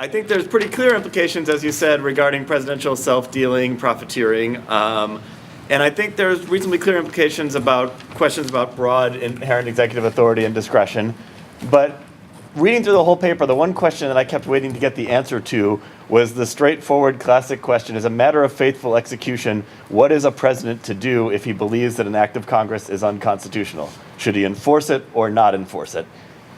I think there's pretty clear implications, as you said, regarding presidential self-dealing, profiteering. And I think there's reasonably clear implications about questions about broad inherent executive authority and discretion. But reading through the whole paper, the one question that I kept waiting to get the answer to was the straightforward classic question: as a matter of faithful execution, what is a president to do if he believes that an act of Congress is unconstitutional? Should he enforce it or not enforce it?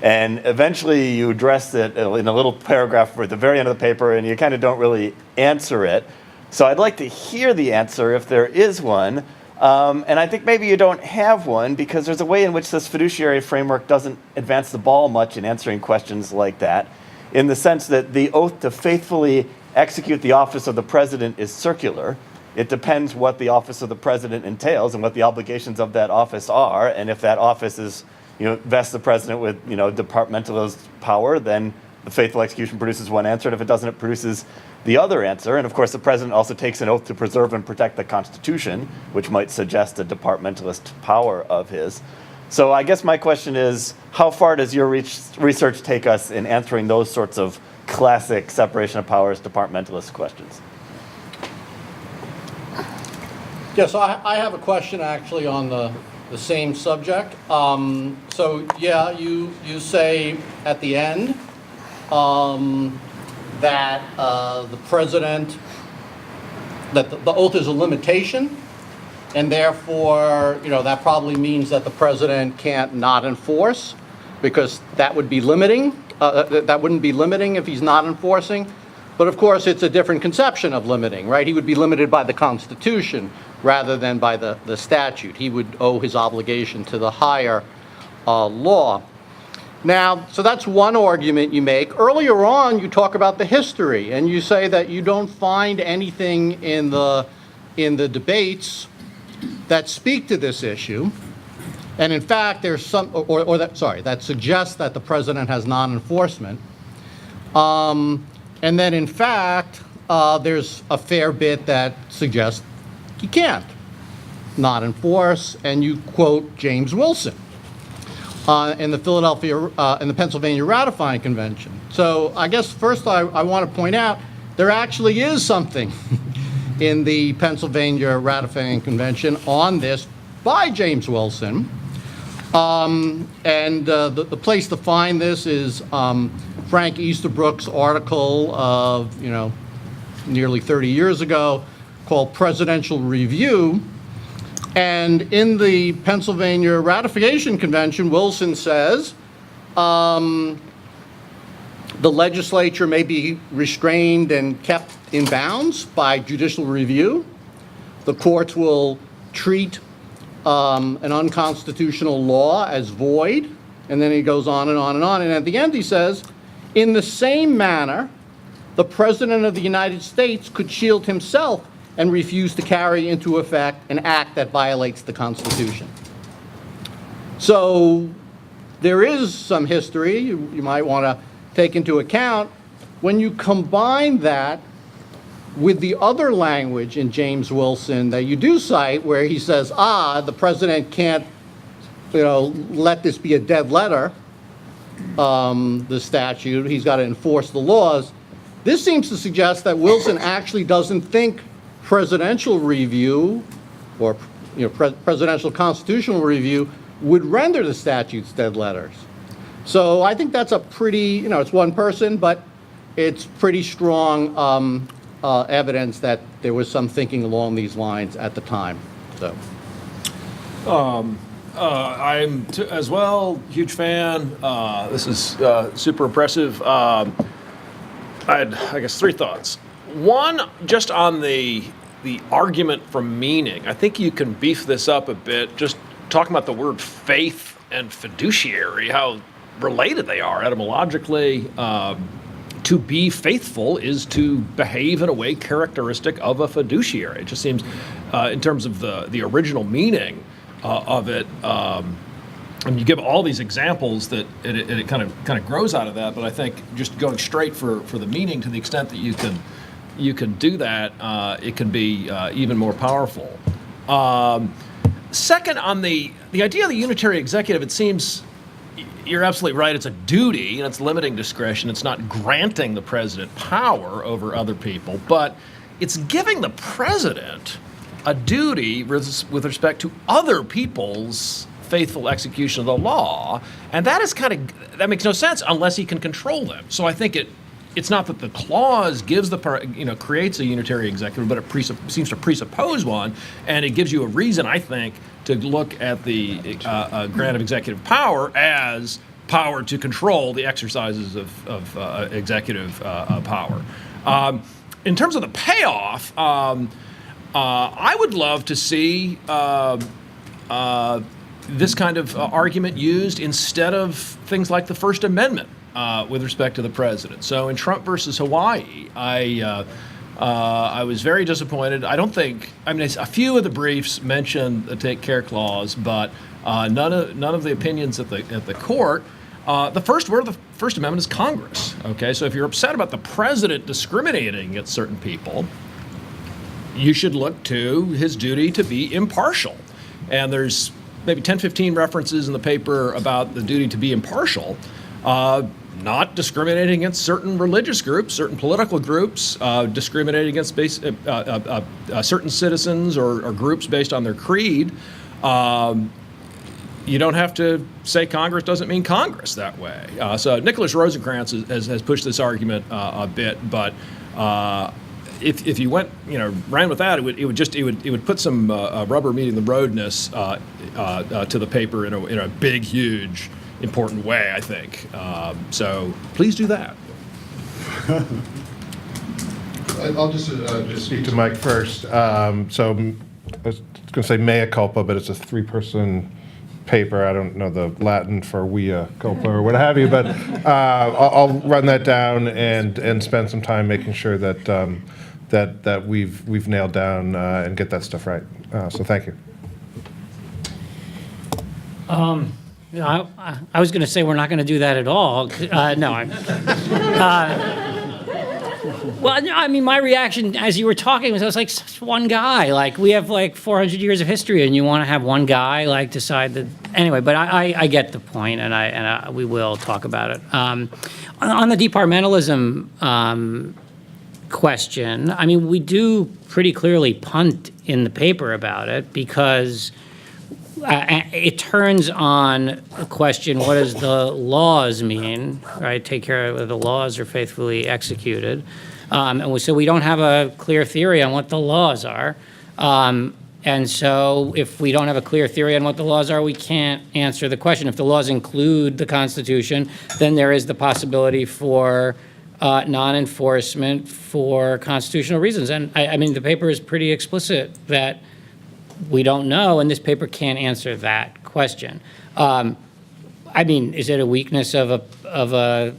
And eventually you address it in a little paragraph at the very end of the paper, and you kind of don't really answer it. So I'd like to hear the answer if there is one. And I think maybe you don't have one because there's a way in which this fiduciary framework doesn't advance the ball much in answering questions like that, in the sense that the oath to faithfully execute the office of the president is circular. It depends what the office of the president entails and what the obligations of that office are. And if that office is, vests the president with, departmentalist power, then the faithful execution produces one answer. And if it doesn't, it produces the other answer. And of course, the president also takes an oath to preserve and protect the Constitution, which might suggest a departmentalist power of his. So I guess my question is, how far does your research take us in answering those sorts of classic separation of powers departmentalist questions? Yeah, so I have a question actually on the same subject. So yeah, you say at the end that the president, that the oath is a limitation, and therefore, that probably means that the president can't not enforce, because that would be limiting. That wouldn't be limiting if he's not enforcing. But of course, it's a different conception of limiting, right? He would be limited by the Constitution rather than by the statute. He would owe his obligation to the higher law. Now, so that's one argument you make. Earlier on, you talk about the history, and you say that you don't find anything in the debates that speak to this issue. And in fact, there's some, that suggests that the president has non-enforcement. And then in fact, there's a fair bit that suggests he can't not enforce, and you quote James Wilson in the Pennsylvania Ratifying Convention. So I guess first I want to point out there actually is something in the Pennsylvania Ratifying Convention on this by James Wilson. And the place to find this is Frank Easterbrook's article of, nearly 30 years ago called Presidential Review. And in the Pennsylvania Ratification Convention, Wilson says, the legislature may be restrained and kept in bounds by judicial review. The courts will treat an unconstitutional law as void. And then he goes on and on and on. And at the end he says, in the same manner, the President of the United States could shield himself and refuse to carry into effect an act that violates the Constitution. So there is some history you might want to take into account. When you combine that with the other language in James Wilson that you do cite, where he says, the president can't, let this be a dead letter, the statute, he's got to enforce the laws. This seems to suggest that Wilson actually doesn't think presidential review or presidential constitutional review would render the statutes dead letters. So I think that's a pretty, it's one person, but it's pretty strong evidence that there was some thinking along these lines at the time. So, I'm as well huge fan. This is super impressive. I had, I guess, three thoughts. One, just on the argument from meaning. I think you can beef this up a bit. Just talking about the word faith and fiduciary, how related they are etymologically. To be faithful is to behave in a way characteristic of a fiduciary. It just seems, in terms of the original meaning of it, and you give all these examples that it kind of grows out of that. But I think just going straight for the meaning, to the extent that you can do that, it can be even more powerful. Second, on the idea of the unitary executive, it seems you're absolutely right. It's a duty, and it's limiting discretion. It's not granting the president power over other people, but it's giving the president a duty with respect to other people's faithful execution of the law, and that that makes no sense unless he can control them. So I think it's not that the clause gives creates a unitary executive, but it seems to presuppose one, and it gives you a reason, I think, to look at the grant of executive power as power to control the exercises of executive power. In terms of the payoff, I would love to see this kind of argument used instead of things like the First Amendment with respect to the president. So in Trump versus Hawaii, I was very disappointed. A few of the briefs mention the take care clause, but none of the opinions at the court. The first word of the First Amendment is Congress. Okay, so if you're upset about the president discriminating against certain people, you should look to his duty to be impartial. And there's maybe 10, 15 references in the paper about the duty to be impartial, not discriminating against certain religious groups, certain political groups, discriminating against certain citizens or groups based on their creed. You don't have to say Congress doesn't mean Congress that way. So Nicholas Rosencrantz has pushed this argument a bit, but if you ran with that, it would put some rubber meeting the roadness to the paper in a big, huge, important way, I think. So please do that. I'll just speak to Mike first. So I was going to say mea culpa, but it's a three-person paper. I don't know the Latin for via culpa or what have you, but I'll run that down and spend some time making sure that that we've nailed down and get that stuff right. So thank you. I was going to say we're not going to do that at all. No. Well, I mean, my reaction as you were talking was I was like, such one guy. Like, we have like 400 years of history, and you want to have one guy like decide that. Anyway, but I get the point, and we will talk about it. On the departmentalism question, I mean, we do pretty clearly punt in the paper about it because it turns on a question: what does the laws mean? Right? Take care of the laws are faithfully executed. So we don't have a clear theory on what the laws are. And so if we don't have a clear theory on what the laws are, we can't answer the question. If the laws include the Constitution, then there is the possibility for non-enforcement for constitutional reasons. And I mean, the paper is pretty explicit that we don't know, and this paper can't answer that question. I mean, is it a weakness of a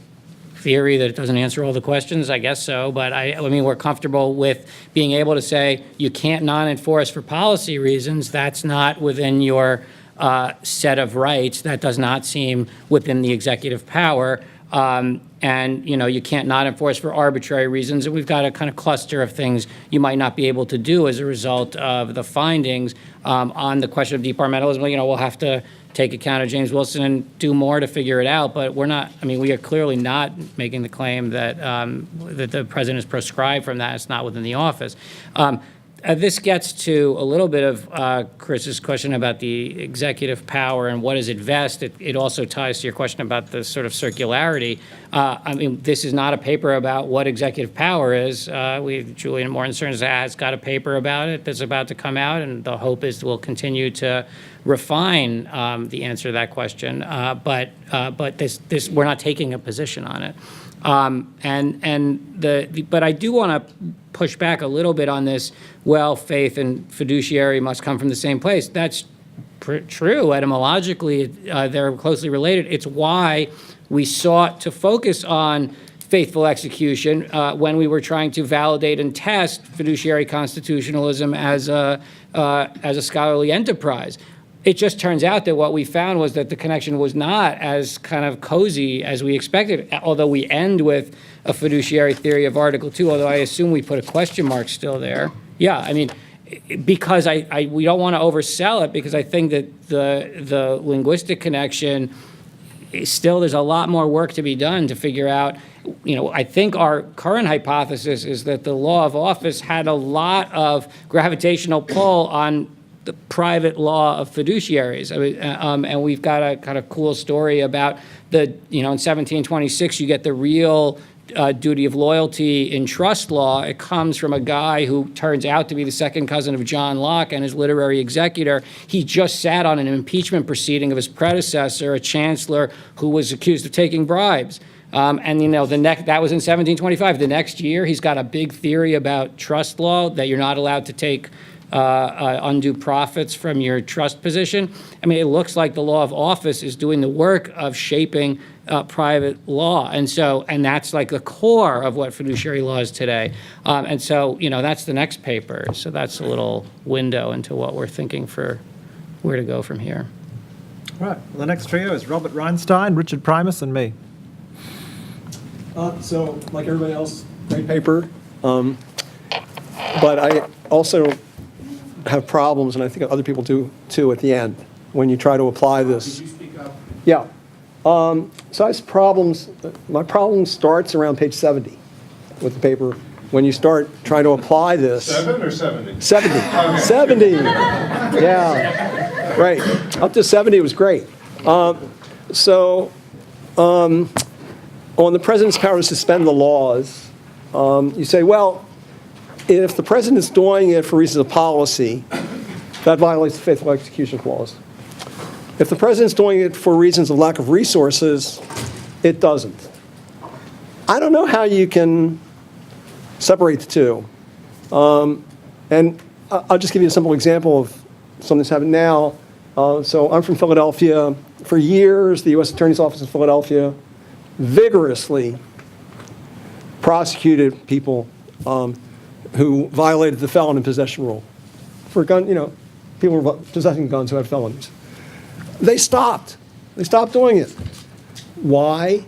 theory that it doesn't answer all the questions? I guess so, but I mean, we're comfortable with being able to say you can't non-enforce for policy reasons. That's not within your set of rights. That does not seem within the executive power. And, you can't not enforce for arbitrary reasons. And we've got a kind of cluster of things you might not be able to do as a result of the findings on the question of departmentalism. We'll have to take account of James Wilson and do more to figure it out. But we are clearly not making the claim that that the president is proscribed from that. It's not within the office. This gets to a little bit of Chris's question about the executive power and what does it vest. It also ties to your question about the sort of circularity. I mean, this is not a paper about what executive power is. Julian Morgenstern has got a paper about it that's about to come out, and the hope is we'll continue to refine the answer to that question. But this we're not taking a position on it. But I do want to push back a little bit on this. Well, faith and fiduciary must come from the same place. That's true. Etymologically, they're closely related. It's why we sought to focus on faithful execution when we were trying to validate and test fiduciary constitutionalism as a scholarly enterprise. It just turns out that what we found was that the connection was not as kind of cozy as we expected, although we end with a fiduciary theory of Article 2, although I assume we put a question mark still there. Yeah, I mean, because we don't want to oversell it, because I think that the linguistic connection still there's a lot more work to be done to figure out, I think our current hypothesis is that the law of office had a lot of gravitational pull on the private law of fiduciaries. And we've got a kind of cool story about in 1726, you get the real duty of loyalty in trust law. It comes from a guy who turns out to be the second cousin of John Locke and his literary executor. He just sat on an impeachment proceeding of his predecessor, a chancellor who was accused of taking bribes. That was in 1725. The next year, he's got a big theory about trust law, that you're not allowed to take undue profits from your trust position. I mean, it looks like the law of office is doing the work of shaping private law. And that's like the core of what fiduciary law is today. That's the next paper. So that's a little window into what we're thinking for where to go from here. Right. Well, the next trio is Robert Reinstein, Richard Primus, and me. So, like everybody else, great paper. But I also have problems, and I think other people do too, at the end, when you try to apply this. Could you speak up? Yeah. So I have problems. My problem starts around page 70 with the paper. When you start trying to apply this. 7 or 70? 70. Okay. 70. Yeah. Right. Up to 70 was great. On the president's power to suspend the laws, you say, well, if the president's doing it for reasons of policy, that violates the faithful execution clause. If the president's doing it for reasons of lack of resources, it doesn't. I don't know how you can separate the two. And I'll just give you a simple example of something that's happening now. So I'm from Philadelphia. For years, the U.S. Attorney's Office in Philadelphia vigorously prosecuted people who violated the felon in possession rule. For people were possessing guns who had felonies. They stopped. They stopped doing it. Why?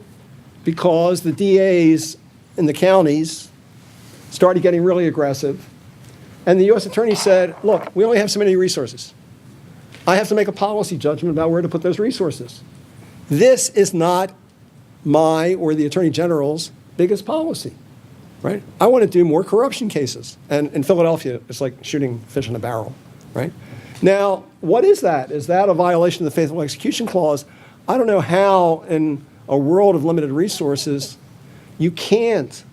Because the DAs in the counties started getting really aggressive. And the U.S. Attorney said, look, we only have so many resources. I have to make a policy judgment about where to put those resources. This is not my or the Attorney General's biggest policy, right? I want to do more corruption cases. And in Philadelphia, it's like shooting fish in a barrel, right? Now, what is that? Is that a violation of the Faithful Execution Clause? I don't know how, in a world of limited resources, you can't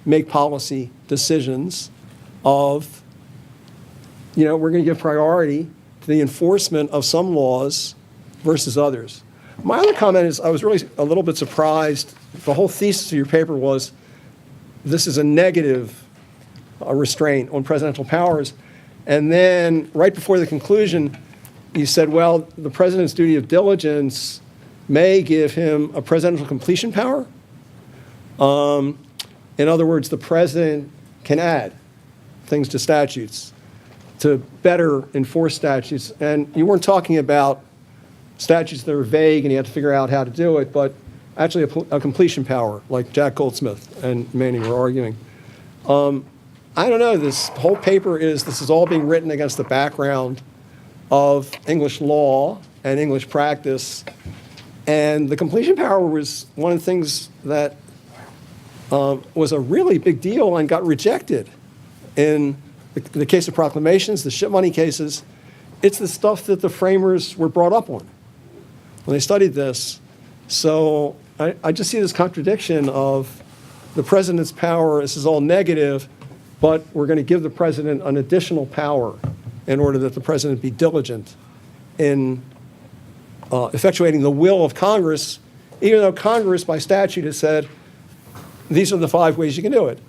make policy decisions of, we're going to give priority to the enforcement of some laws versus others. My other comment is I was really a little bit surprised. The whole thesis of your paper was this is a negative restraint on presidential powers. And then right before the conclusion, you said, well, the president's duty of diligence may give him a presidential completion power. In other words, the president can add things to statutes to better enforce statutes. And you weren't talking about statutes that are vague and you have to figure out how to do it, but actually a completion power, like Jack Goldsmith and Manning were arguing. I don't know, this whole paper this is all being written against the background of English law and English practice. And the completion power was one of the things that was a really big deal and got rejected in the case of proclamations, the ship money cases. It's the stuff that the framers were brought up on when they studied this. So I just see this contradiction of the president's power, this is all negative, but we're going to give the president an additional power in order that the president be diligent in effectuating the will of Congress, even though Congress by statute has said, these are the 5 ways you can do it.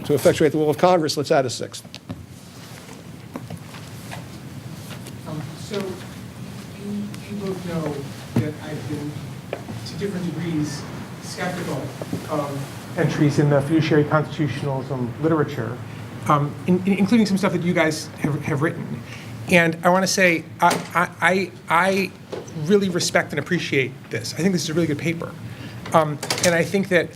To effectuate the will of Congress, let's add a 6th. So you both know that I've been, to different degrees, skeptical of entries in the fiduciary constitutionalism literature, including some stuff that you guys have written. And I want to say, I really respect and appreciate this. I think this is a really good paper. And I think that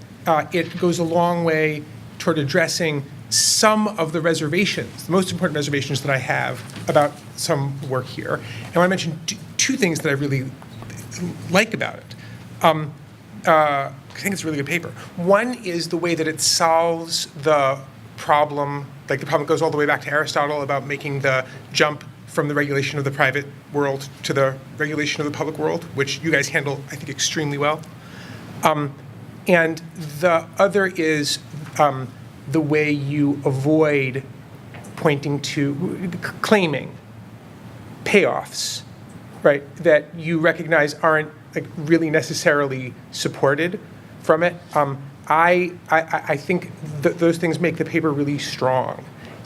it goes a long way toward addressing some of the reservations, the most important reservations that I have about some work here. And I want to mention two things that I really like about it. I think it's a really good paper. One is the way that it solves the problem, like the problem goes all the way back to Aristotle about making the jump from the regulation of the private world to the regulation of the public world, which you guys handle, I think, extremely well. And the other is the way you avoid pointing to, claiming payoffs, right, that you recognize aren't like really necessarily supported from it. I think those things make the paper really strong.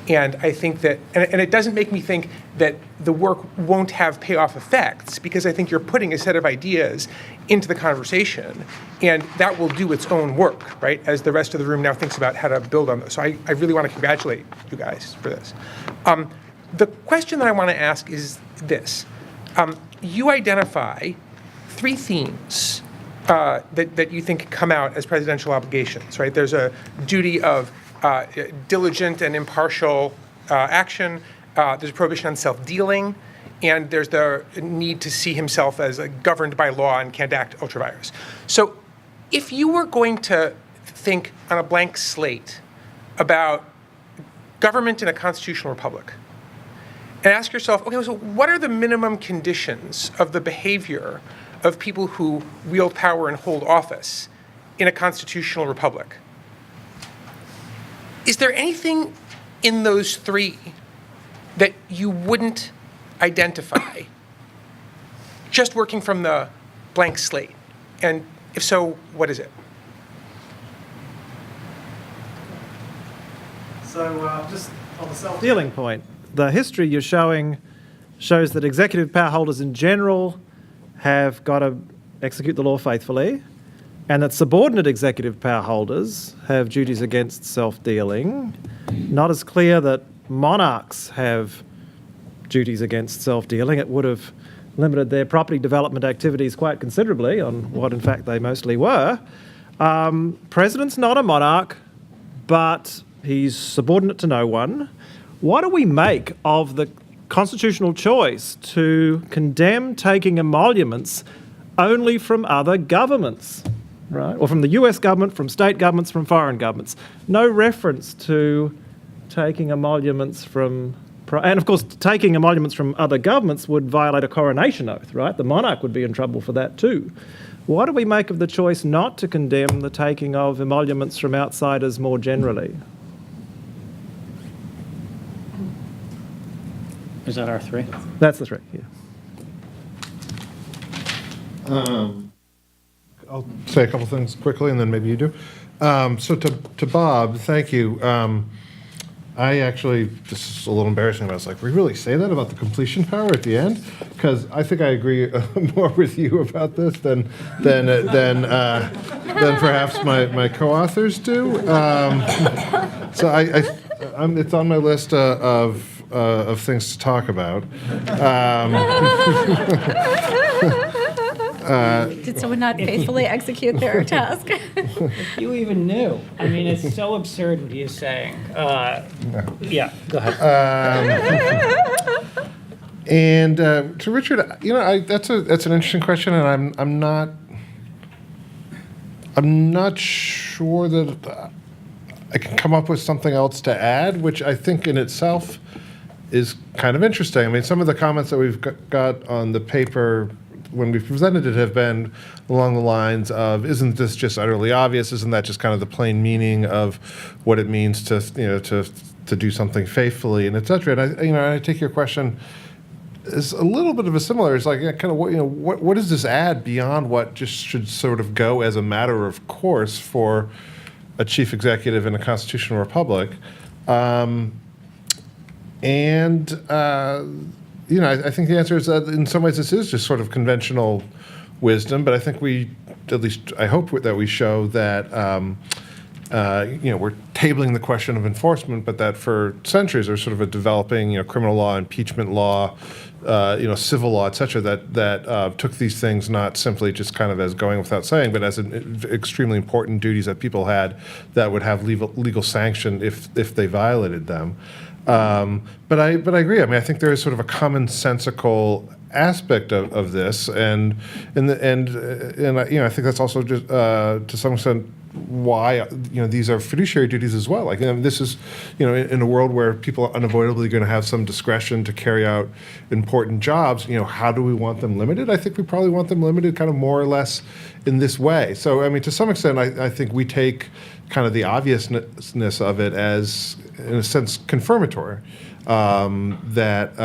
And I think that, and it doesn't make me think that the work won't have payoff effects, because I think you're putting a set of ideas into the conversation, and that will do its own work, right, as the rest of the room now thinks about how to build on those. So I really want to congratulate you guys for this. The question that I want to ask is this. You identify 3 themes that you think come out as presidential obligations, right? There's a duty of diligent and impartial action. There's a prohibition on self-dealing, and there's the need to see himself as governed by law and can't act ultra vires. So if you were going to think on a blank slate about government in a constitutional republic, and ask yourself, okay, so what are the minimum conditions of the behavior of people who wield power and hold office in a constitutional republic? Is there anything in those 3 that you wouldn't identify just working from the blank slate? And if so, what is it? So just on the self-dealing point, the history you're showing shows that executive power holders in general have got to execute the law faithfully, and that subordinate executive power holders have duties against self-dealing. Not as clear that monarchs have duties against self-dealing. It would have limited their property development activities quite considerably on what in fact they mostly were. President's not a monarch, but he's subordinate to no one. What do we make of the constitutional choice to condemn taking emoluments only from other governments, right? Or from the US government, from state governments, from foreign governments. No reference to taking emoluments from, and of course, taking emoluments from other governments would violate a coronation oath, right? The monarch would be in trouble for that too. What do we make of the choice not to condemn the taking of emoluments from outsiders more generally? Is that our 3? That's the 3, yeah. I'll say a couple things quickly, and then maybe you do. So to Bob, thank you. I actually, this is a little embarrassing, but I was like, we really say that about the completion power at the end? Because I think I agree more with you about this than perhaps my co-authors do. So it's on my list of things to talk about. Did someone not faithfully execute their task? If you even knew. I mean, it's so absurd what he is saying. Yeah, go ahead. And to Richard, that's an interesting question, and I'm not sure that I can come up with something else to add, which I think in itself is kind of interesting. I mean, some of the comments that we've got on the paper when we've presented it have been along the lines of, isn't this just utterly obvious? Isn't that just kind of the plain meaning of what it means to do something faithfully, and et cetera? And I take your question is a little bit of a similar. It's like kind of what does this add beyond what just should sort of go as a matter of course for a chief executive in a constitutional republic? I think the answer is that in some ways this is just sort of conventional wisdom, but I think at least I hope that we show that, we're tabling the question of enforcement, but that for centuries there's sort of a developing, criminal law, impeachment law, civil law, et cetera, that took these things not simply just kind of as going without saying, but as extremely important duties that people had that would have legal sanction if they violated them. But I agree. I mean, I think there is sort of a commonsensical aspect of this, and I think that's also just to some extent why these are fiduciary duties as well. Like this is in a world where people are unavoidably going to have some discretion to carry out important jobs. How do we want them limited? I think we probably want them limited kind of more or less in this way. So I mean, to some extent, I think we take kind of the obviousness of it as, in a sense, confirmatory. That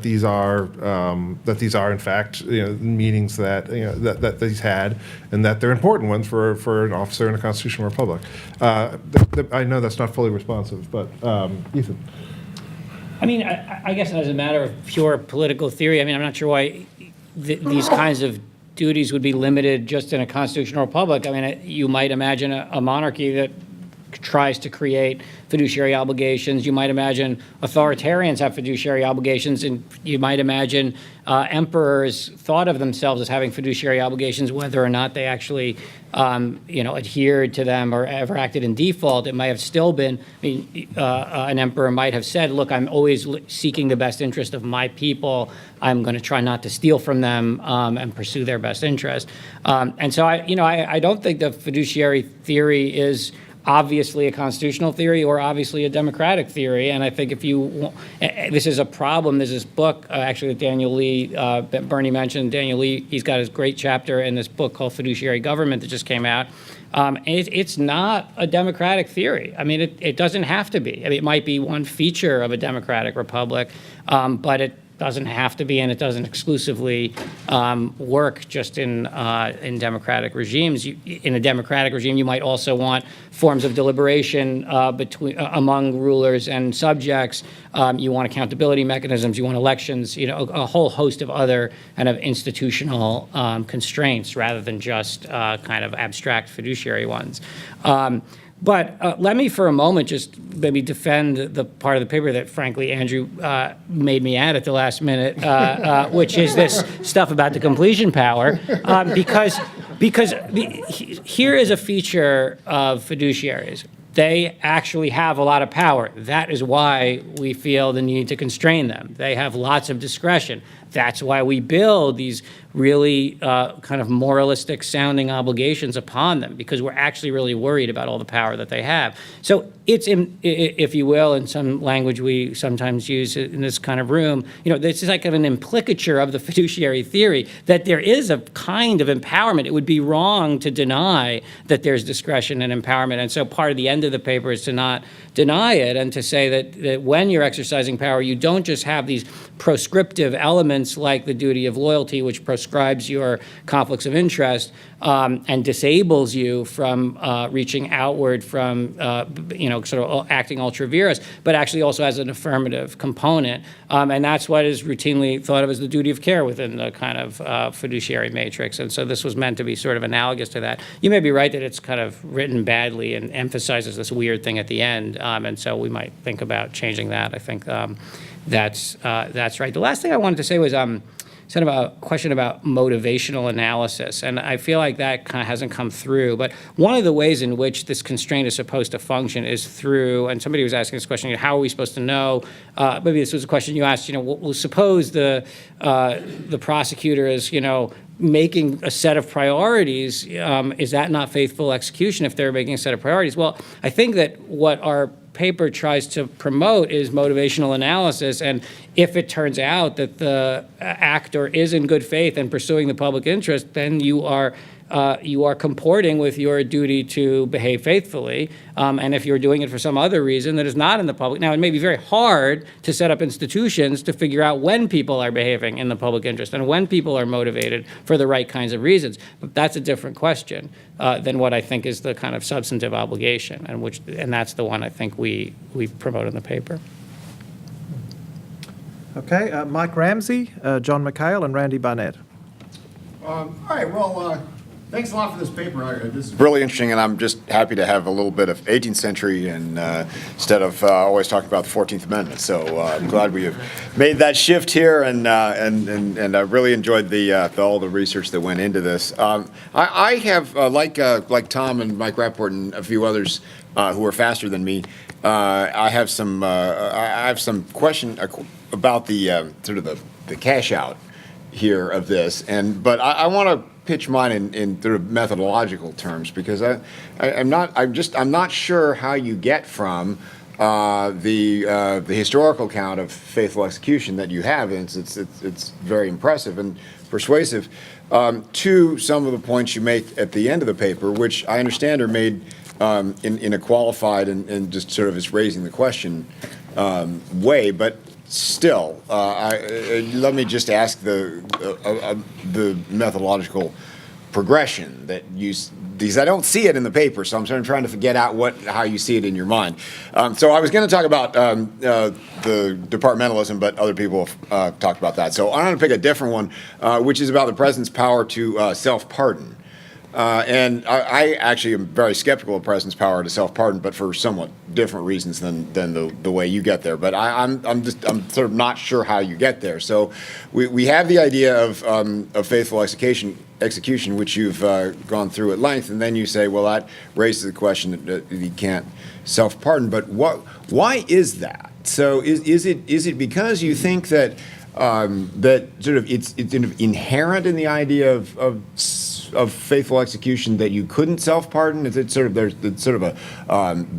these are in fact meetings that these had, and that they're important ones for an officer in a constitutional republic. I know that's not fully responsive, but Ethan. I mean, I guess as a matter of pure political theory, I mean, I'm not sure why these kinds of duties would be limited just in a constitutional republic. I mean, you might imagine a monarchy that tries to create fiduciary obligations. You might imagine authoritarians have fiduciary obligations, and you might imagine emperors thought of themselves as having fiduciary obligations, whether or not they actually, adhered to them or ever acted in default. It might have still been, an emperor might have said, look, I'm always seeking the best interest of my people. I'm going to try not to steal from them and pursue their best interest. And so I don't think the fiduciary theory is obviously a constitutional theory or obviously a democratic theory. And I think this is a problem. There's this book, actually, that Daniel Lee, Bernie mentioned. Daniel Lee, he's got his great chapter in this book called Fiduciary Government that just came out. It's not a democratic theory. I mean, it doesn't have to be. I mean, it might be one feature of a democratic republic, but it doesn't have to be, and it doesn't exclusively work just in democratic regimes. In a democratic regime, you might also want forms of deliberation among rulers and subjects. You want accountability mechanisms. You want elections. A whole host of other kind of institutional constraints rather than just kind of abstract fiduciary ones. But let me, for a moment, just maybe defend the part of the paper that, frankly, Andrew made me add at the last minute, which is this stuff about the completion power, because here is a feature of fiduciaries. They actually have a lot of power. That is why we feel the need to constrain them. They have lots of discretion. That's why we build these really kind of moralistic sounding obligations upon them, because we're actually really worried about all the power that they have. So it's, if you will, in some language we sometimes use in this kind of room, this is like an implicature of the fiduciary theory that there is a kind of empowerment. It would be wrong to deny that there's discretion and empowerment. And so part of the end of the paper is to not deny it and to say that when you're exercising power, you don't just have these proscriptive elements like the duty of loyalty, which proscribes your conflicts of interest and disables you from reaching outward from, sort of acting ultra vires, but actually also has an affirmative component. And that's what is routinely thought of as the duty of care within the kind of fiduciary matrix. And so this was meant to be sort of analogous to that. You may be right that it's kind of written badly and emphasizes this weird thing at the end. And so we might think about changing that. I think that's right. The last thing I wanted to say was sort of a question about motivational analysis, and I feel like that kind of hasn't come through. But one of the ways in which this constraint is supposed to function is through, and somebody was asking this question, how are we supposed to know? Maybe this was a question you asked. Well, suppose the prosecutor is, making a set of priorities. Is that not faithful execution if they're making a set of priorities? Well, I think that what our paper tries to promote is motivational analysis, and if it turns out that the actor is in good faith and pursuing the public interest, then you are comporting with your duty to behave faithfully. And if you're doing it for some other reason that is not in the public, now it may be very hard to set up institutions to figure out when people are behaving in the public interest and when people are motivated for the right kinds of reasons. But that's a different question than what I think is the kind of substantive obligation, and that's the one I think we promote in the paper. Okay, Mike Ramsey, John McHale, and Randy Barnett. All right, well, thanks a lot for this paper. This is really interesting, and I'm just happy to have a little bit of 18th century and instead of always talking about the 14th Amendment. So I'm glad we have made that shift here, and I really enjoyed all the research that went into this. I have, like Tom and Mike Rappaport and a few others, who are faster than me. I have some question about the sort of the cash out here of this, but I want to pitch mine in sort of methodological terms, because I'm not sure how you get from the historical account of faithful execution that you have, and it's very impressive and persuasive, to some of the points you make at the end of the paper, which I understand are made in a qualified and just sort of is raising the question way, but still, let me just ask the methodological progression that because I don't see it in the paper, so I'm sort of trying to get out how you see it in your mind. So I was going to talk about the departmentalism, but other people have talked about that. So I'm going to pick a different one, which is about the president's power to self-pardon. And I actually am very skeptical of the president's power to self-pardon, but for somewhat different reasons than the way you get there. But I'm sort of not sure how you get there. So we have the idea of faithful execution, which you've gone through at length, and then you say, well, that raises the question that he can't self-pardon. But why is that? So is it because you think that that sort of it's inherent in the idea of faithful execution that you couldn't self-pardon? Is it sort of there's sort of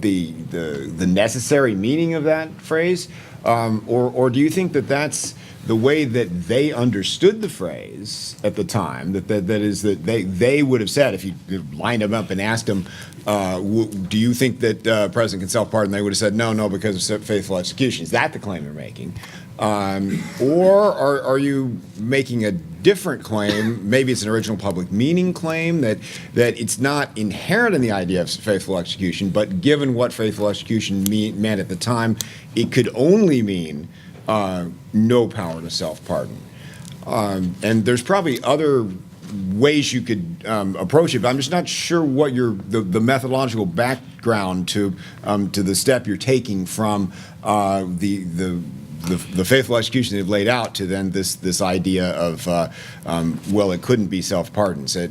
the necessary meaning of that phrase, or do you think that that's the way that they understood the phrase at the time? That is that they would have said, if you lined them up and asked them, do you think that president can self-pardon? They would have said no, because of faithful execution. Is that the claim you're making? Or are you making a different claim? Maybe it's an original public meaning claim that it's not inherent in the idea of faithful execution, but given what faithful execution meant at the time, it could only mean no power to self-pardon. And there's probably other ways you could approach it, but I'm just not sure what the methodological background to the step you're taking from the faithful execution they've laid out to then this idea of well, it couldn't be self-pardon. So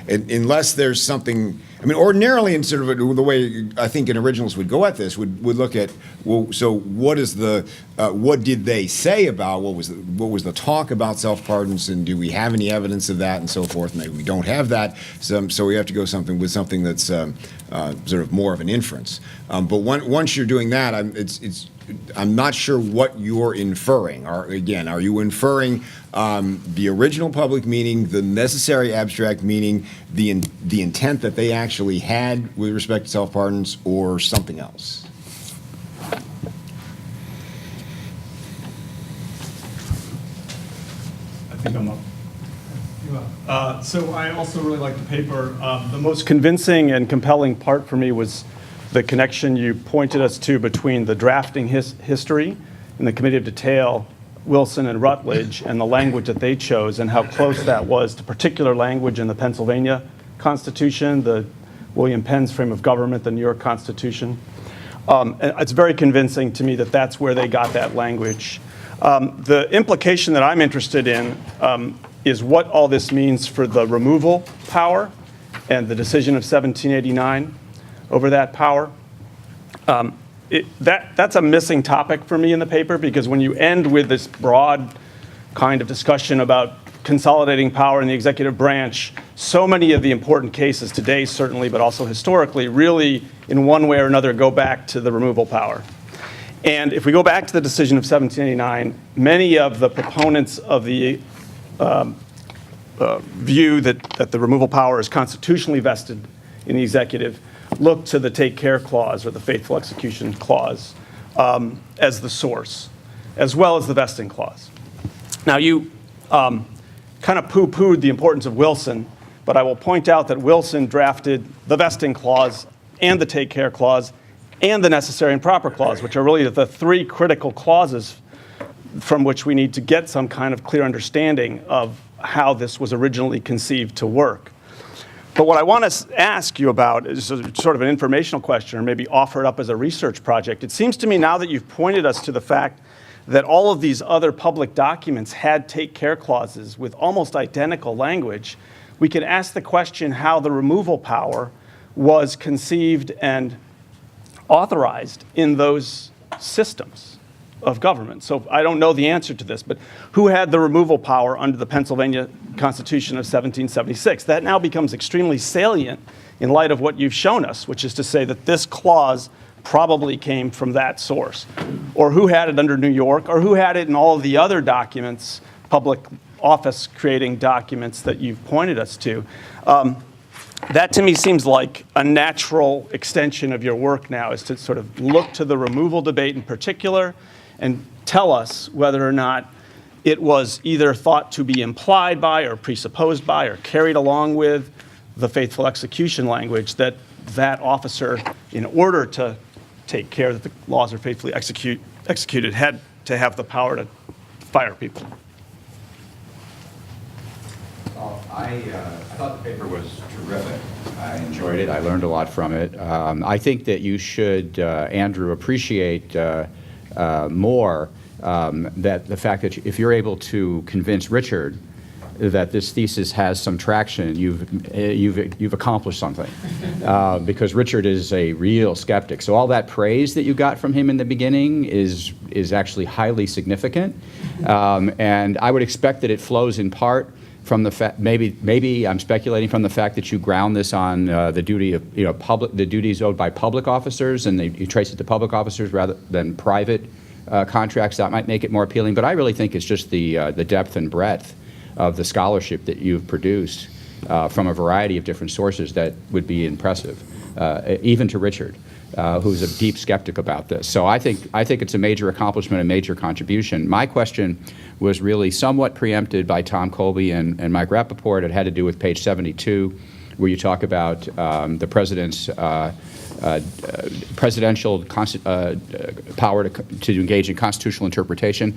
unless there's something, I mean, ordinarily, in sort of the way I think an originalist would go at this, would look at, well, so what did they say about what was the talk about self-pardons, and do we have any evidence of that, and so forth? Maybe we don't have that, so we have to go with something that's sort of more of an inference. But once you're doing that, I'm not sure what you're inferring. Are you inferring the original public meaning, the necessary abstract meaning, the intent that they actually had with respect to self-pardons, or something else? I think I'm up. So I also really like the paper. The most convincing and compelling part for me was the connection you pointed us to between the drafting history and the Committee of Detail, Wilson and Rutledge, and the language that they chose, and how close that was to particular language in the Pennsylvania Constitution, the William Penn's frame of government, the New York Constitution. And it's very convincing to me that that's where they got that language. The implication that I'm interested in is what all this means for the removal power and the decision of 1789 over that power. That's a missing topic for me in the paper, because when you end with this broad kind of discussion about consolidating power in the executive branch, so many of the important cases today, certainly, but also historically, really, in one way or another, go back to the removal power. And if we go back to the decision of 1789, many of the proponents of the view that the removal power is constitutionally vested in the executive look to the take care clause or the faithful execution clause as the source, as well as the vesting clause. Now, you kind of poo-pooed the importance of Wilson, but I will point out that Wilson drafted the vesting clause and the take care clause and the necessary and proper clause, which are really the three critical clauses from which we need to get some kind of clear understanding of how this was originally conceived to work. But what I want to ask you about is sort of an informational question, or maybe offer it up as a research project. It seems to me, now that you've pointed us to the fact that all of these other public documents had take care clauses with almost identical language, we could ask the question how the removal power was conceived and authorized in those systems of government. So I don't know the answer to this, but who had the removal power under the Pennsylvania Constitution of 1776? That now becomes extremely salient in light of what you've shown us, which is to say that this clause probably came from that source. Or who had it under New York, or who had it in all of the other documents, public office creating documents that you've pointed us to. That to me seems like a natural extension of your work now, is to sort of look to the removal debate in particular and tell us whether or not it was either thought to be implied by or presupposed by or carried along with the faithful execution language that that officer, in order to take care that the laws are faithfully executed, had to have the power to fire people. Well, I thought the paper was terrific. I enjoyed it. I learned a lot from it. I think that you should, Andrew, appreciate more that the fact that if you're able to convince Richard that this thesis has some traction, you've accomplished something, because Richard is a real skeptic. So all that praise that you got from him in the beginning is actually highly significant, and I would expect that it flows in part from the fact, maybe I'm speculating, from the fact that you ground this on the duty of the duties owed by public officers, and you trace it to public officers rather than private contracts. That might make it more appealing, but I really think it's just the depth and breadth of the scholarship that you've produced from a variety of different sources that would be impressive, even to Richard, who's a deep skeptic about this. So I think it's a major accomplishment, a major contribution. My question was really somewhat preempted by Tom Colby and Mike Rappaport. It had to do with page 72, where you talk about the president's presidential power to engage in constitutional interpretation.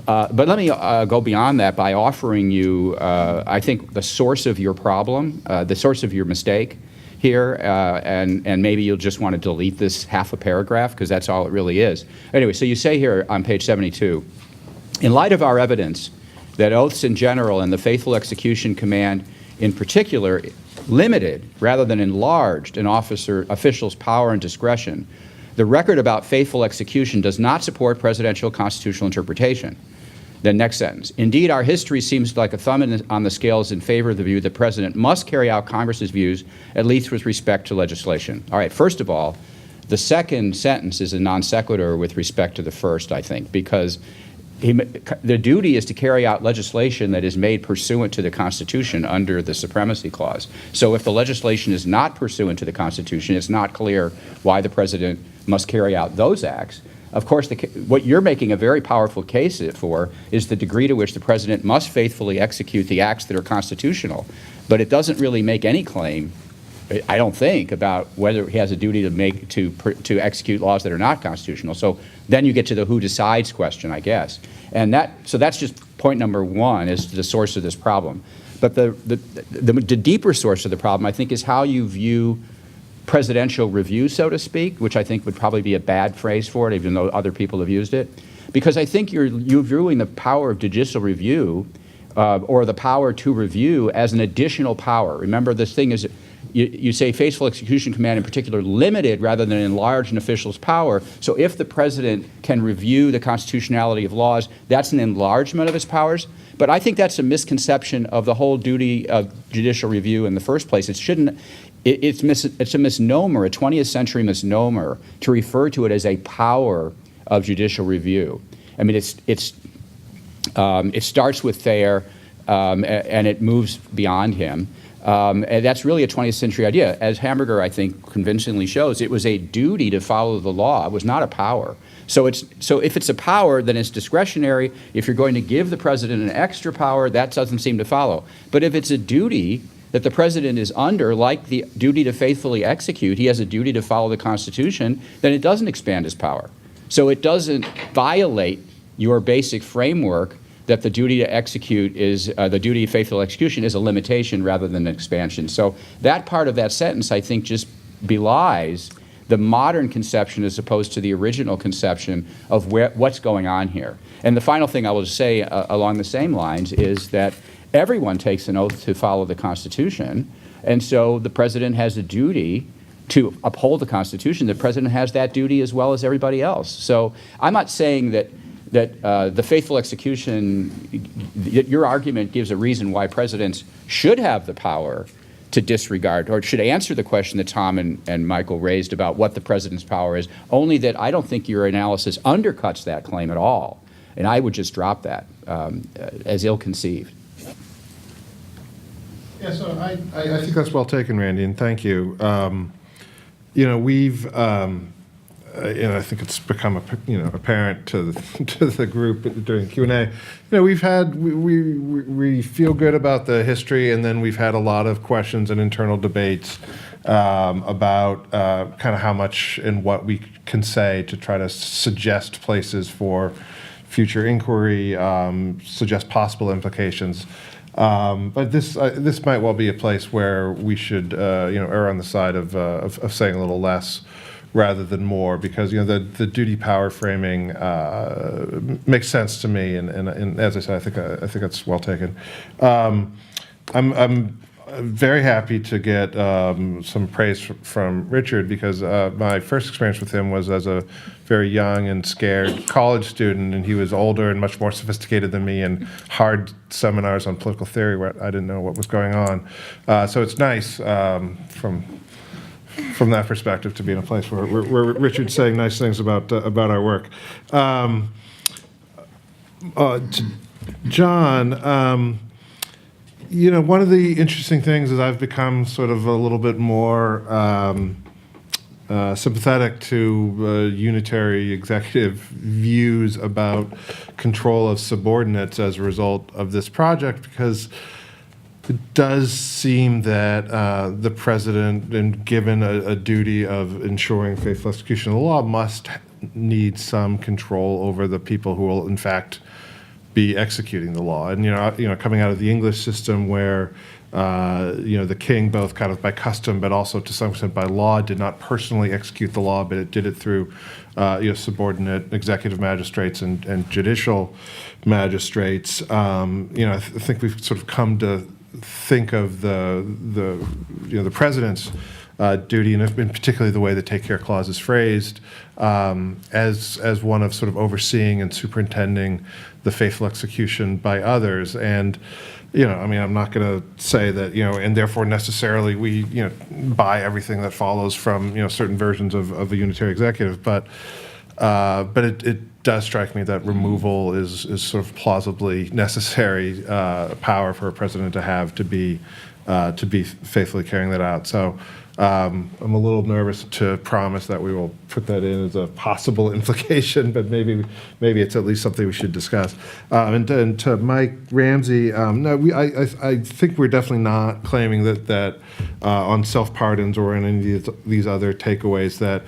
But let me go beyond that by offering you, I think, the source of your problem, the source of your mistake here, and maybe you'll just want to delete this half a paragraph, because that's all it really is. Anyway, so you say here on page 72, in light of our evidence that oaths in general and the faithful execution command in particular limited rather than enlarged an official's power and discretion, the record about faithful execution does not support presidential constitutional interpretation. Then next sentence. Indeed, our history seems like a thumb on the scales in favor of the view that the president must carry out Congress's views, at least with respect to legislation. All right, first of all, the second sentence is a non sequitur with respect to the first, I think, because the duty is to carry out legislation that is made pursuant to the Constitution under the Supremacy Clause. So if the legislation is not pursuant to the Constitution, it's not clear why the president must carry out those acts. Of course, what you're making a very powerful case for is the degree to which the president must faithfully execute the acts that are constitutional. But it doesn't really make any claim, I don't think, about whether he has a duty to execute laws that are not constitutional. So then you get to the who decides question, I guess. And so that's just point number one, is the source of this problem. But the deeper source of the problem, I think, is how you view presidential review, so to speak, which I think would probably be a bad phrase for it, even though other people have used it. Because I think you're viewing the power of judicial review or the power to review as an additional power. Remember, this thing is, you say faithful execution command in particular limited rather than enlarge an official's power. So if the president can review the constitutionality of laws, that's an enlargement of his powers. But I think that's a misconception of the whole duty of judicial review in the first place. It shouldn't. It's a misnomer, a 20th century misnomer, to refer to it as a power of judicial review. I mean, it starts with Thayer, and it moves beyond him. And that's really a 20th century idea. As Hamburger, I think, convincingly shows, it was a duty to follow the law. It was not a power. So if it's a power, then it's discretionary. If you're going to give the president an extra power, that doesn't seem to follow. But if it's a duty that the president is under, like the duty to faithfully execute, he has a duty to follow the Constitution, then it doesn't expand his power. So it doesn't violate your basic framework that the duty to execute is, the duty of faithful execution is a limitation rather than an expansion. So that part of that sentence, I think, just belies the modern conception as opposed to the original conception of what's going on here. And the final thing I will say along the same lines is that everyone takes an oath to follow the Constitution, and so the president has a duty to uphold the Constitution, the president has that duty as well as everybody else. So I'm not saying that the faithful execution, your argument gives a reason why presidents should have the power to disregard or should answer the question that Tom and Michael raised about what the president's power is, only that I don't think your analysis undercuts that claim at all. And I would just drop that as ill-conceived. Yeah, so I think that's well taken, Randy, and thank you. We've, I think it's become apparent to the group during Q&A. We've had we feel good about the history, and then we've had a lot of questions and internal debates about kind of how much and what we can say to try to suggest places for future inquiry, suggest possible implications. But this might well be a place where we should err on the side of saying a little less rather than more, because the duty power framing makes sense to me, and as I said, I think that's well taken. I'm very happy to get some praise from Richard, because my first experience with him was as a very young and scared college student, and he was older and much more sophisticated than me, and hard seminars on political theory where I didn't know what was going on. So it's nice from that perspective to be in a place where Richard's saying nice things about our work. To John, one of the interesting things is I've become sort of a little bit more sympathetic to unitary executive views about control of subordinates as a result of this project, because it does seem that the president, and given a duty of ensuring faithful execution of the law, must need some control over the people who will, in fact, be executing the law. And coming out of the English system, where the king, both kind of by custom but also to some extent by law, did not personally execute the law, but it did it through subordinate executive magistrates and judicial magistrates. I think we've sort of come to think of the president's duty, and particularly the way the take care clause is phrased, as one of sort of overseeing and superintending the faithful execution by others. And I'm not going to say that and therefore necessarily we buy everything that follows from certain versions of a unitary executive, but it does strike me that removal is sort of plausibly necessary power for a president to have to be faithfully carrying that out. So I'm a little nervous to promise that we will put that in as a possible implication, but maybe it's at least something we should discuss. And to Mike Ramsey, no, I think we're definitely not claiming that on self-pardons or in any of these other takeaways that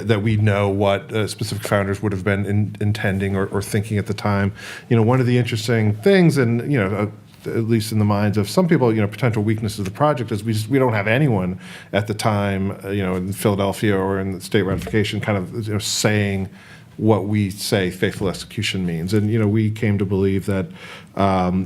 that we know what specific founders would have been intending or thinking at the time. One of the interesting things, and at least in the minds of some people, potential weaknesses of the project is we don't have anyone at the time, in Philadelphia or in the state ratification, kind of saying what we say faithful execution means. And we came to believe that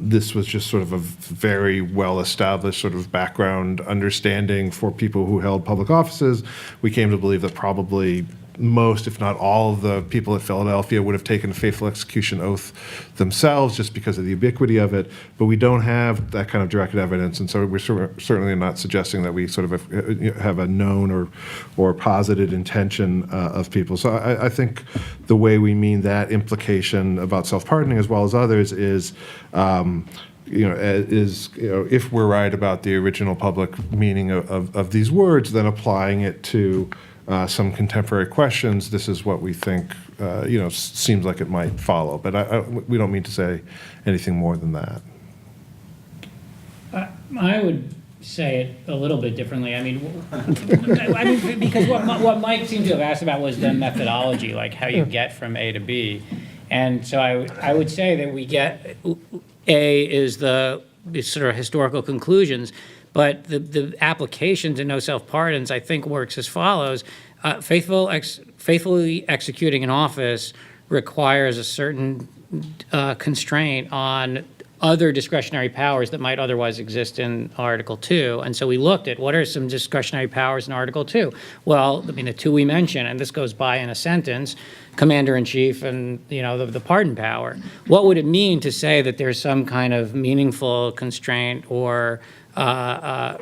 this was just sort of a very well-established sort of background understanding for people who held public offices. We came to believe that probably most, if not all, of the people at Philadelphia would have taken a faithful execution oath themselves just because of the ubiquity of it, but we don't have that kind of direct evidence, and so we're certainly not suggesting that we sort of have a known or posited intention of people. So I think the way we mean that implication about self-pardoning as well as others is if we're right about the original public meaning of these words, then applying it to some contemporary questions, this is what we think, seems like it might follow. But we don't mean to say anything more than that. I would say it a little bit differently. Because what Mike seemed to have asked about was the methodology, like how you get from A to B. And so I would say that we get, A is the sort of historical conclusions, but the application to no self-pardons, I think, works as follows. Faithfully executing an office requires a certain constraint on other discretionary powers that might otherwise exist in Article 2. And so we looked at what are some discretionary powers in Article 2. Well, I mean, the two we mentioned, and this goes by in a sentence, commander-in-chief and, the pardon power. What would it mean to say that there's some kind of meaningful constraint or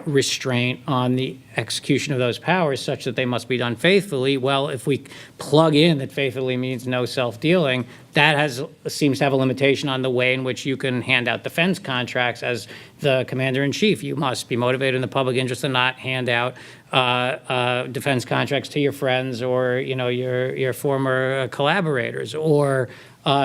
restraint on the execution of those powers such that they must be done faithfully? Well, if we plug in that faithfully means no self-dealing, that seems to have a limitation on the way in which you can hand out defense contracts as the commander-in-chief. You must be motivated in the public interest and not hand out defense contracts to your friends or your former collaborators, or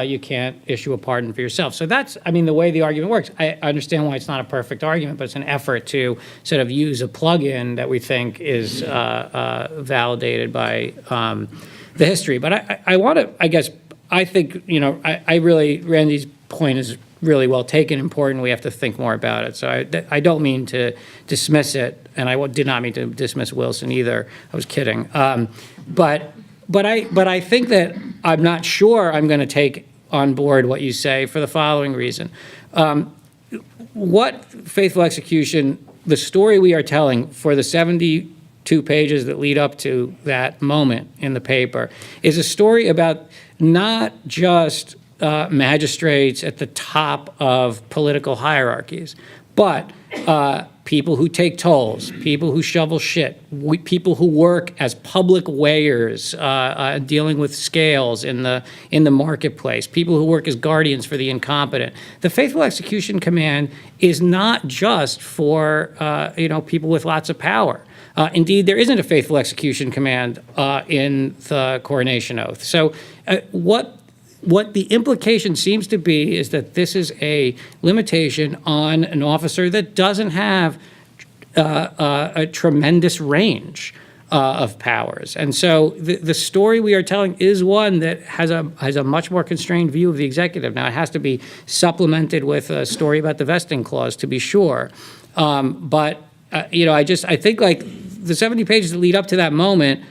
you can't issue a pardon for yourself. So that's, the way the argument works. I understand why it's not a perfect argument, but it's an effort to sort of use a plug-in that we think is validated by the history. But I want to, I think, Randy's point is really well taken, important. We have to think more about it. So I don't mean to dismiss it, and I did not mean to dismiss Wilson either. I was kidding. But I think that I'm not sure I'm going to take on board what you say for the following reason. What faithful execution, the story we are telling for the 72 pages that lead up to that moment in the paper, is a story about not just magistrates at the top of political hierarchies, but people who take tolls, people who shovel shit, people who work as public weighers, dealing with scales in the marketplace, people who work as guardians for the incompetent. The Faithful Execution Command is not just for people with lots of power. Indeed, there isn't a Faithful Execution Command in the coronation oath. So what the implication seems to be is that this is a limitation on an officer that doesn't have a tremendous range of powers. And so the story we are telling is one that has a much more constrained view of the executive. Now, it has to be supplemented with a story about the vesting clause, to be sure. I think like the 70 pages that lead up to that moment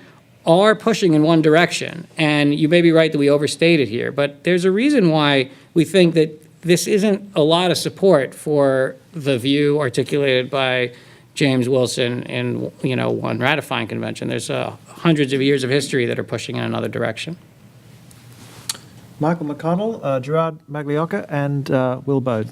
are pushing in one direction. And you may be right that we overstate it here, but there's a reason why we think that this isn't a lot of support for the view articulated by James Wilson in, one ratifying convention. There's hundreds of years of history that are pushing in another direction. Michael McConnell, Gerard Magliocca, and Will Bode.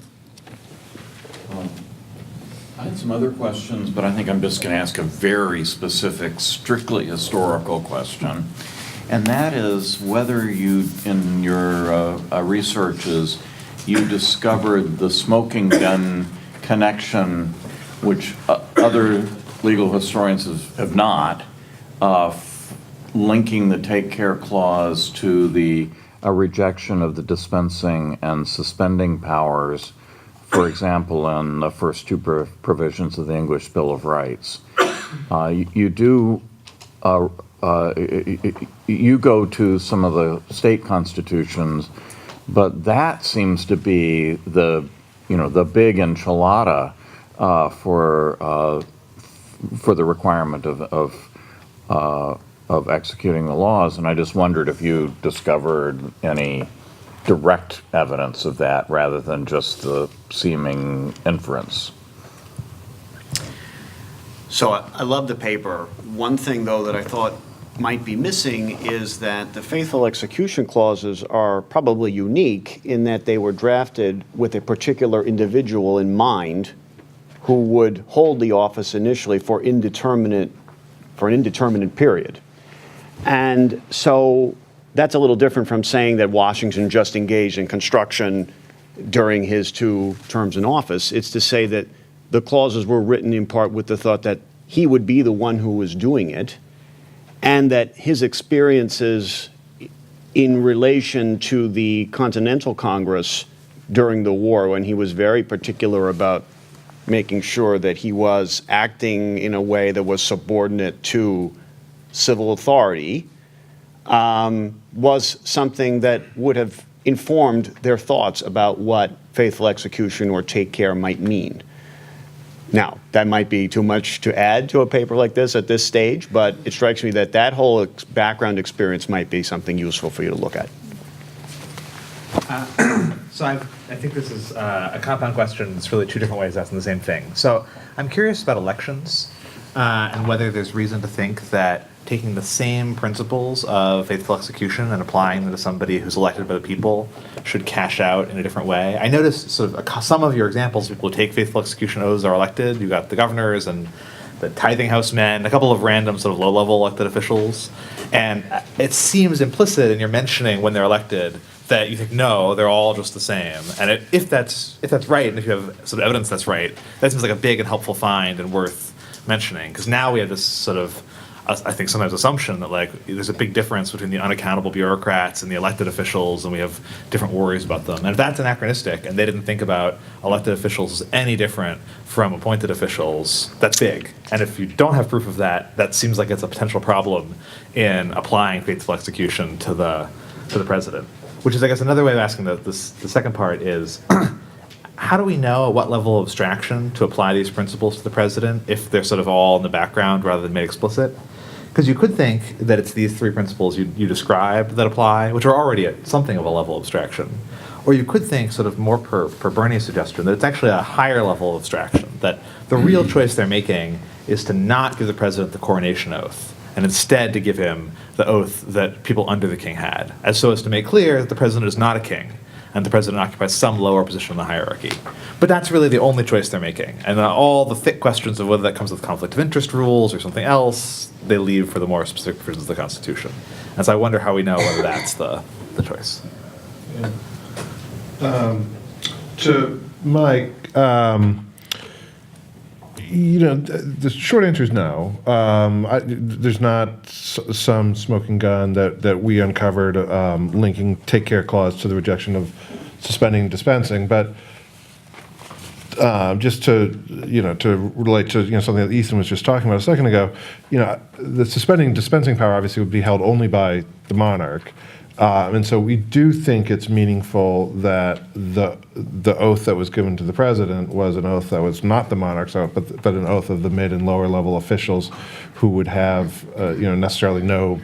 I had some other questions, but I think I'm just going to ask a very specific, strictly historical question. And that is whether you, in your researches, you discovered the smoking gun connection, which other legal historians have not, linking the take care clause to the rejection of the dispensing and suspending powers, for example, in the first two provisions of the English Bill of Rights. You go to some of the state constitutions, but that seems to be the big enchilada for the requirement of executing the laws. And I just wondered if you discovered any direct evidence of that rather than just the seeming inference. So I love the paper. One thing, though, that I thought might be missing is that the faithful execution clauses are probably unique in that they were drafted with a particular individual in mind who would hold the office initially for an indeterminate period. And so that's a little different from saying that Washington just engaged in construction during his 2 terms in office. It's to say that the clauses were written in part with the thought that he would be the one who was doing it, and that his experiences in relation to the Continental Congress during the war, when he was very particular about making sure that he was acting in a way that was subordinate to civil authority, was something that would have informed their thoughts about what faithful execution or take care might mean. Now, that might be too much to add to a paper like this at this stage, but it strikes me that that whole background experience might be something useful for you to look at. So I think this is a compound question. It's really two different ways of asking the same thing. So I'm curious about elections and whether there's reason to think that taking the same principles of faithful execution and applying them to somebody who's elected by the people should cash out in a different way. I noticed sort of some of your examples, people who take faithful execution oaths are elected. You got the governors and the tithing housemen, a couple of random sort of low-level elected officials. And it seems implicit in your mentioning when they're elected that you think, no, they're all just the same. And if that's right, and if you have sort of evidence that's right, that seems like a big and helpful find and worth mentioning. Because now we have this sort of, I think sometimes assumption that like there's a big difference between the unaccountable bureaucrats and the elected officials, and we have different worries about them. And if that's anachronistic, and they didn't think about elected officials as any different from appointed officials, that's big. And if you don't have proof of that, that seems like it's a potential problem in applying faithful execution to the president. Which is, I guess, another way of asking the second part is, how do we know at what level of abstraction to apply these principles to the president if they're sort of all in the background rather than made explicit? Because you could think that it's these three principles you described that apply, which are already at something of a level of abstraction. Or you could think, sort of more per Bernie's suggestion, that it's actually a higher level of abstraction, that the real choice they're making is to not give the president the coronation oath, and instead to give him the oath that people under the king had, as so as to make clear that the president is not a king, and the president occupies some lower position in the hierarchy. But that's really the only choice they're making. And all the thick questions of whether that comes with conflict of interest rules or something else, they leave for the more specific provisions of the Constitution. And so I wonder how we know whether that's the choice. To Mike, the short answer is no. There's not some smoking gun that we uncovered linking take care clause to the rejection of suspending and dispensing, but just to relate to something that Ethan was just talking about a second ago, the suspending and dispensing power obviously would be held only by the monarch. And so we do think it's meaningful that the oath that was given to the president was an oath that was not the monarch's oath, but an oath of the mid and lower level officials who would have necessarily no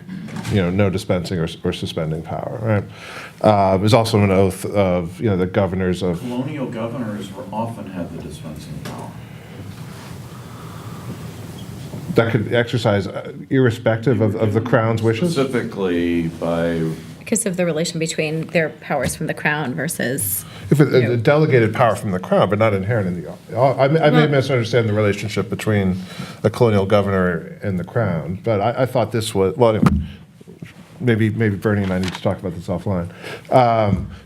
dispensing or suspending power. Right? There's also an oath of the governors of colonial governors often had the dispensing power. That could exercise irrespective of the crown's wishes? Specifically by... Because of the relation between their powers from the crown versus... If a delegated power from the crown, but not inherent in the... I may misunderstand the relationship between a colonial governor and the crown, but I thought this was... Well, anyway, maybe Bernie and I need to talk about this offline.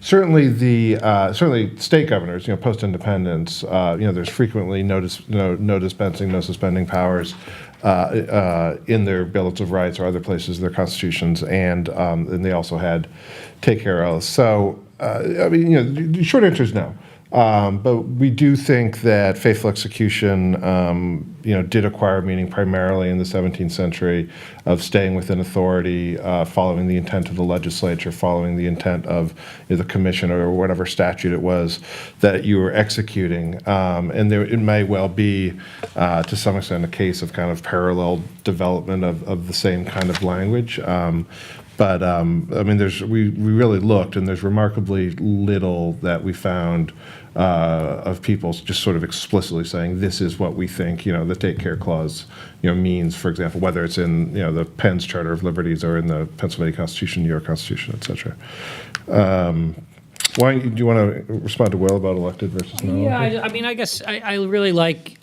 Certainly state governors, post-independence, there's frequently no dispensing, no suspending powers in their bills of rights or other places in their constitutions, and they also had take care oaths. So, the short answer is no. But we do think that faithful execution, did acquire meaning primarily in the 17th century of staying within authority, following the intent of the legislature, following the intent of the commission or whatever statute it was that you were executing. And it may well be, to some extent, a case of kind of parallel development of the same kind of language. But we really looked, and there's remarkably little that we found of people just sort of explicitly saying this is what we think, the take care clause, means. For example, whether it's in the Penn's Charter of Liberties or in the Pennsylvania Constitution, New York Constitution, et cetera. Do you want to respond to Will about elected versus non-elected? Yeah, I guess I really like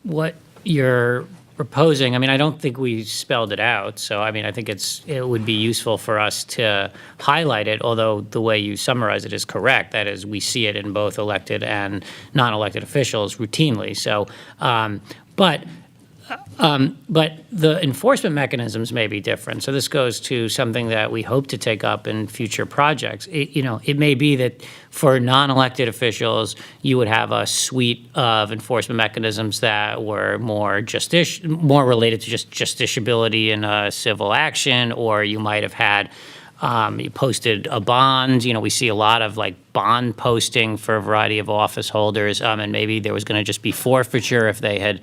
what you're proposing. I don't think we spelled it out, so I think it would be useful for us to highlight it, although the way you summarize it is correct. That is, we see it in both elected and non-elected officials routinely. So, but the enforcement mechanisms may be different. So this goes to something that we hope to take up in future projects. It may be that for non-elected officials, you would have a suite of enforcement mechanisms that were more related to just justiciability in a civil action, or you might have had you posted a bond. We see a lot of bond posting for a variety of office holders, and maybe there was going to just be forfeiture if they had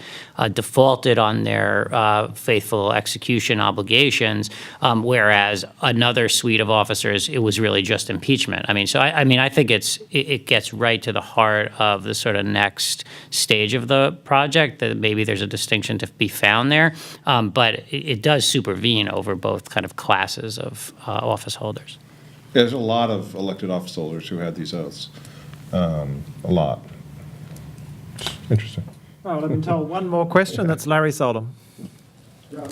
defaulted on their faithful execution obligations, whereas another suite of officers, it was really just impeachment. I mean, so I think it gets right to the heart of the sort of next stage of the project, that maybe there's a distinction to be found there, but it does supervene over both kind of classes of office holders. There's a lot of elected office holders who had these oaths. A lot. Interesting. Oh, well, I've been told one more question. That's Larry Soldom. Yeah.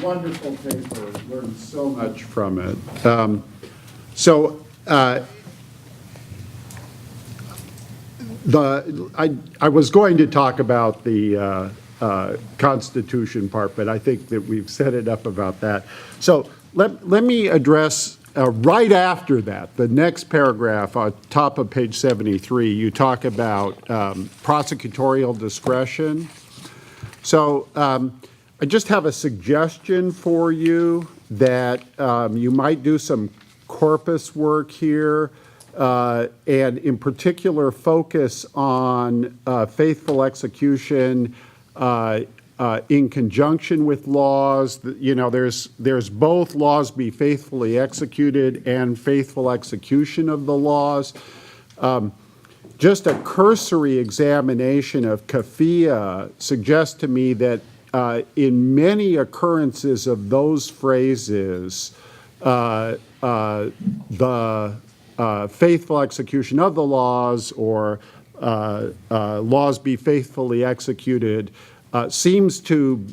Wonderful paper. Learned so much from it. I was going to talk about the Constitution part, but I think that we've said enough about that. So let me address right after that, the next paragraph on top of page 73, you talk about prosecutorial discretion. So I just have a suggestion for you that you might do some corpus work here, and in particular focus on faithful execution in conjunction with laws. You know, there's both laws be faithfully executed and faithful execution of the laws. Just a cursory examination of CAFIA suggests to me that in many occurrences of those phrases, the faithful execution of the laws or laws be faithfully executed seems to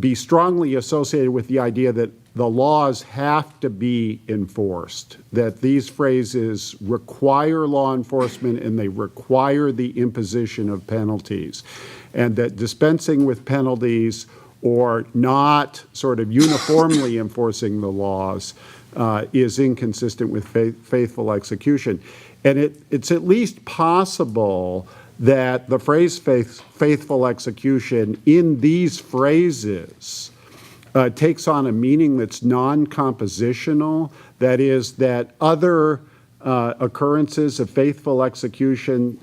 be strongly associated with the idea that the laws have to be enforced, that these phrases require law enforcement and they require the imposition of penalties, and that dispensing with penalties or not sort of uniformly enforcing the laws is inconsistent with faithful execution. And it's at least possible that the phrase faithful execution in these phrases takes on a meaning that's non-compositional. That is, that other occurrences of faithful execution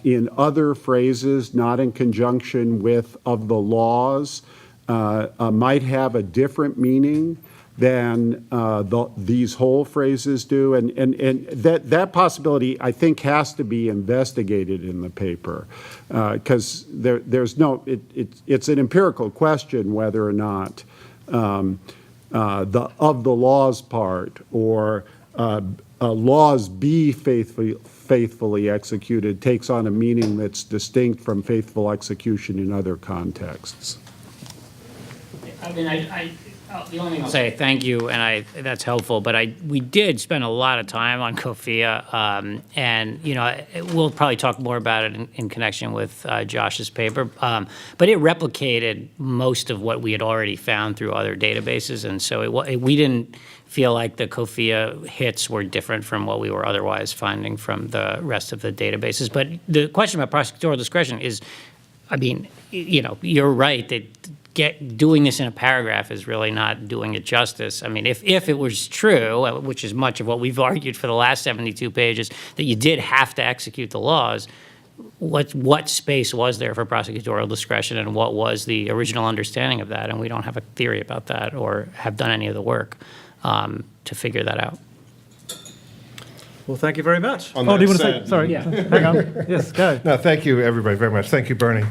in other phrases, not in conjunction with of the laws, might have a different meaning than these whole phrases do, and that possibility I think has to be investigated in the paper, because there's no it's an empirical question whether or not the of the laws part or laws be faithfully executed takes on a meaning that's distinct from faithful execution in other contexts. I mean, the only thing I'll say, thank you, and that's helpful, but we did spend a lot of time on COFIA, and, you know, we'll probably talk more about it in connection with Josh's paper, but it replicated most of what we had already found through other databases, and so we didn't feel like the COFIA hits were different from what we were otherwise finding from the rest of the databases. But the question about prosecutorial discretion is, I mean, you know, you're right that doing this in a paragraph is really not doing it justice. I mean, if it was true, which is much of what we've argued for the last 72 pages, that you did have to execute the laws, what space was there for prosecutorial discretion, and what was the original understanding of that? And we don't have a theory about that or have done any of the work to figure that out. Well, thank you very much. On Oh, do you that want to say? said- Sorry, Yeah. hang on. Yes, go. No, thank you, everybody, very much. Thank you, Bernie.